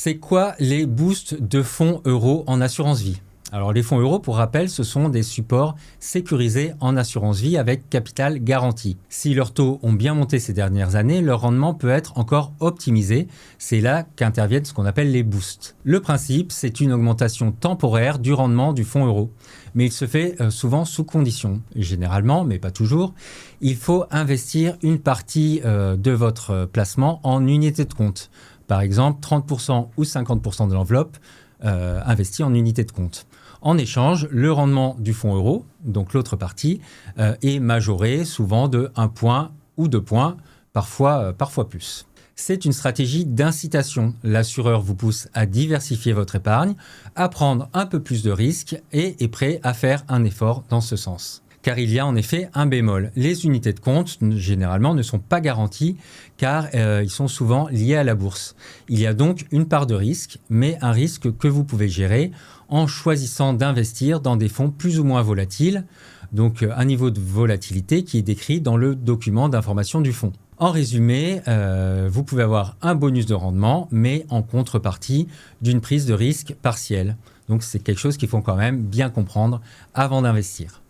C'est quoi les boosts de fonds euros en assurance vie? Alors les fonds euros, pour rappel, ce sont des supports sécurisés en assurance vie avec capital garanti. Si leurs taux ont bien monté ces dernières années, leur rendement peut être encore optimisé. C'est là qu'interviennent ce qu'on appelle les boosts. Le principe, c'est une augmentation temporaire du rendement du fonds euro. Mais il se fait souvent sous conditions. Généralement, mais pas toujours, il faut investir une partie de votre placement en unité de compte. Par exemple, 30% ou 50% de l'enveloppe investie en unité de compte. En échange, le rendement du fonds euro, donc l'autre partie, est majoré souvent de 1 point ou 2 points, parfois plus. C'est une stratégie d'incitation. L'assureur vous pousse à diversifier votre épargne, à prendre un peu plus de risques et est prêt à faire un effort dans ce sens. Car il y a en effet un bémol. Les unités de compte, généralement, ne sont pas garanties car ils sont souvent liés à la bourse. Il y a donc une part de risque, mais un risque que vous pouvez gérer en choisissant d'investir dans des fonds plus ou moins volatiles, donc un niveau de volatilité qui est décrit dans le document d'information du fonds. En résumé, vous pouvez avoir un bonus de rendement, mais en contrepartie d'une prise de risque partielle. Donc c'est quelque chose qu'il faut quand même bien comprendre avant d'investir.